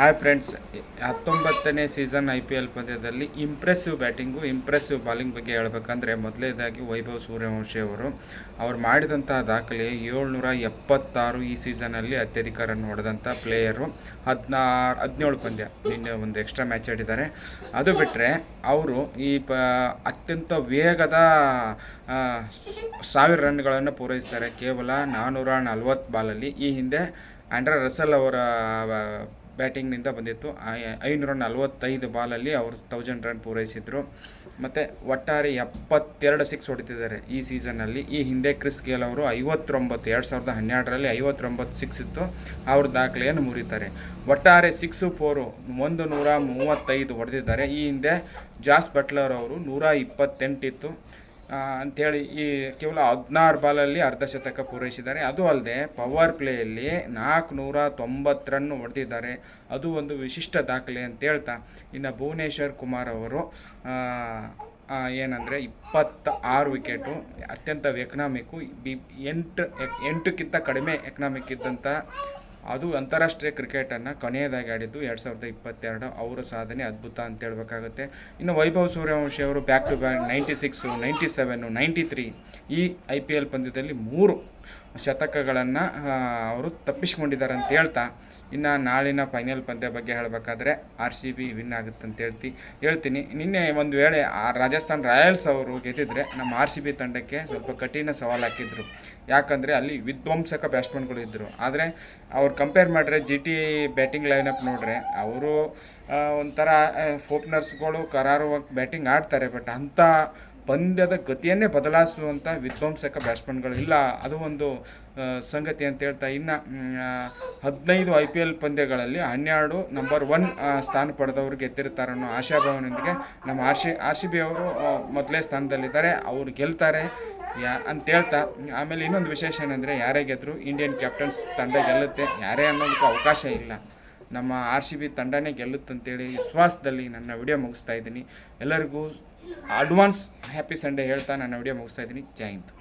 Hi friends, 19ನೇ season IPL ಪಂದ್ಯದಲ್ಲಿ impressive batting impressive bowling ಬಗ್ಗೆ ಹೇಳಬೇಕಂದ್ರೆ ಮೊದಲನೇದಾಗಿ ವೈಭವ್ ಸೂರ್ಯವಂಶಿ ಅವರು ಮಾಡಿದಂಥ ದಾಖಲೆ 776 ಈ ಸೀಸನಲ್ಲಿ ಅತ್ಯಧಿಕ ರನ್ ಹೊಡೆದಂಥ ಪ್ಲೇಯರು. 17 ಪಂದ್ಯ ನಿನ್ನೆ ಒಂದು ಎಕ್ಸ್ಟ್ರಾ ಮ್ಯಾಚ್ ಆಡಿದ್ದಾರೆ. ಅದು ಬಿಟ್ಟರೆ ಅವರು ಅತ್ಯಂತ ವೇಗದ 1000 ರನ್ಗಳನ್ನು ಪೂರೈಸ್ತಾರೆ ಕೇವಲ 440 ಬಾಲಲ್ಲಿ. ಈ ಹಿಂದೆ ಆಂಡ್ರೆ ರಸೆಲ್ ಅವರ ಬ್ಯಾಟಿಂಗ್ನಿಂದ ಬಂದಿತ್ತು. 545 ಬಾಲಲ್ಲಿ ಅವರು 1000 ರನ್ ಪೂರೈಸಿದರು. ಮತ್ತು ಒಟ್ಟಾರೆ 72 ಸಿಕ್ಸ್ ಹೊಡಿತಿದ್ದಾರೆ ಈ ಸೀಸನ್ನಲ್ಲಿ. ಈ ಹಿಂದೆ ಕ್ರಿಸ್ ಗೇಲ್ ಅವರು 2012ರಲ್ಲಿ 59 ಸಿಕ್ಸ್ ಇತ್ತು. ಅವ್ರ ದಾಖಲೆಯನ್ನು ಮುರಿತಾರೆ. ಒಟ್ಟಾರೆ 6-4 135 ಹೊಡೆದಿದ್ದಾರೆ. ಈ ಹಿಂದೆ ಜಾಸ್ ಬಟ್ಲರ್ ಅವರು 128 ಇತ್ತು ಅಂಥೇಳಿ ಈ ಕೇವಲ 16 ಬಾಲಲ್ಲಿ ಅರ್ಧಶತಕ ಪೂರೈಸಿದ್ದಾರೆ. ಅದು ಅಲ್ಲದೆ ಪವರ್ ಪ್ಲೇಯಲ್ಲಿ 490 ರನ್ ಹೊಡೆದಿದ್ದಾರೆ. ಅದು ಒಂದು ವಿಶಿಷ್ಟ ದಾಖಲೆ ಅಂತ ಹೇಳ್ತಾ, ಇನ್ನು ಭುವನೇಶ್ವರ್ ಕುಮಾರ್ ಅವರು ಏನಂದರೆ 26 ವಿಕೆಟು, ಅತ್ಯಂತ ಎಕನಾಮಿಕ್ಕು, 8ಕ್ಕಿಂತ ಕಡಿಮೆ ಎಕನಾಮಿಕ್ ಇದ್ದಂಥ ಅದು ಅಂತಾರಾಷ್ಟ್ರೀಯ ಕ್ರಿಕೆಟನ್ನು ಕೊನೆಯದಾಗಿ ಆಡಿದ್ದು 2022. ಅವರ ಸಾಧನೆ ಅದ್ಭುತ ಅಂತ ಹೇಳ್ಬೇಕಾಗುತ್ತೆ. ಇನ್ನು ವೈಭವ್ ಸೂರ್ಯವಂಶಿ ಅವರು ಬ್ಯಾಕ್ ಟು ಬ್ಯಾಕ್ 96, 97, 93 ಈ IPL ಪಂದ್ಯದಲ್ಲಿ 3 ಶತಕಗಳನ್ನು ಅವರು ತಪ್ಪಿಸ್ಕೊಂಡಿದ್ದಾರೆ ಅಂತ ಹೇಳ್ತಾ, ಇನ್ನು ನಾಳಿನ ಫೈನಲ್ ಪಂದ್ಯ ಬಗ್ಗೆ ಹೇಳಬೇಕಾದ್ರೆ RCB ವಿನ್ ಆಗುತ್ತೆ ಅಂತ ಹೇಳ್ತೀನಿ. ನಿನ್ನೆ ಒಂದು ವೇಳೆ ರಾಜಸ್ಥಾನ್ ರಾಯಲ್ಸ್ ಅವರು ಗೆದ್ದಿದ್ರೆ ನಮ್ಮ RCB ತಂಡಕ್ಕೆ ಸ್ವಲ್ಪ ಕಠಿಣ ಸವಾಲು ಹಾಕಿದ್ರು. ಯಾಕಂದರೆ ಅಲ್ಲಿ ವಿಧ್ವಂಸಕ ಬ್ಯಾಟ್ಸ್ಮನ್ಗಳು ಇದ್ದರು. ಆದರೆ ಅವ್ರು ಕಂಪೇರ್ ಮಾಡಿದ್ರೆ GT ಬ್ಯಾಟಿಂಗ್ ಲೈನಪ್ ನೋಡ್ರೆ ಅವರು ಒಂಥರ ಓಪನರ್ಸ್ಗಳು ಕರಾರುವಾಗಿ ಬ್ಯಾಟಿಂಗ್ ಆಡ್ತಾರೆ. ಬಟ್ ಅಂಥ ಪಂದ್ಯದ ಗತಿಯನ್ನೇ ಬದಲಾಯಿಸುವಂಥ ವಿಧ್ವಂಸಕ ಬ್ಯಾಟ್ಸ್ಮನ್ಗಳು ಇಲ್ಲ. ಅದು ಒಂದು ಸಂಗತಿ ಅಂತ ಹೇಳ್ತಾ, ಇನ್ನು 15 IPL ಪಂದ್ಯಗಳಲ್ಲಿ 12 ನಂಬರ್ 1 ಸ್ಥಾನ ಪಡೆದವರು ಗೆದ್ದಿರ್ತಾರೆ ಅನ್ನೋ ಆಶಾಭಾವನೆಯೊಂದಿಗೆ ನಮ್ಮ RCB ಅವರು ಮೊದಲೇ ಸ್ಥಾನದಲ್ಲಿದ್ದಾರೆ. ಅವರು ಗೆಲ್ತಾರೆ ಅಂತ ಹೇಳ್ತಾ, ಆಮೇಲೆ ಇನ್ನೊಂದು ವಿಶೇಷ ಏನಂದರೆ, ಯಾರೇ ಗೆದ್ದರೂ ಇಂಡಿಯನ್ ಕ್ಯಾಪ್ಟನ್ಸ್ ತಂಡ ಗೆಲ್ಲುತ್ತೆ, ಯಾರೇ ಅನ್ನೋದಕ್ಕೂ ಅವಕಾಶ ಇಲ್ಲ. ನಮ್ಮ RCB ತಂಡನೇ ಗೆಲ್ಲುತ್ತಂತೇಳಿ ವಿಶ್ವಾಸದಲ್ಲಿ ನನ್ನ ವಿಡಿಯೋ ಮುಗಿಸ್ತಾ ಇದ್ದೀನಿ. ಎಲ್ಲರಿಗೂ ಅಡ್ವಾನ್ಸ್ ಹ್ಯಾಪಿ ಸಂಡೇ ಹೇಳ್ತಾ ನನ್ನ ವಿಡಿಯೋ ಮುಗಿಸ್ತಾ ಇದ್ದೀನಿ. ಜೈ ಹಿಂದ್.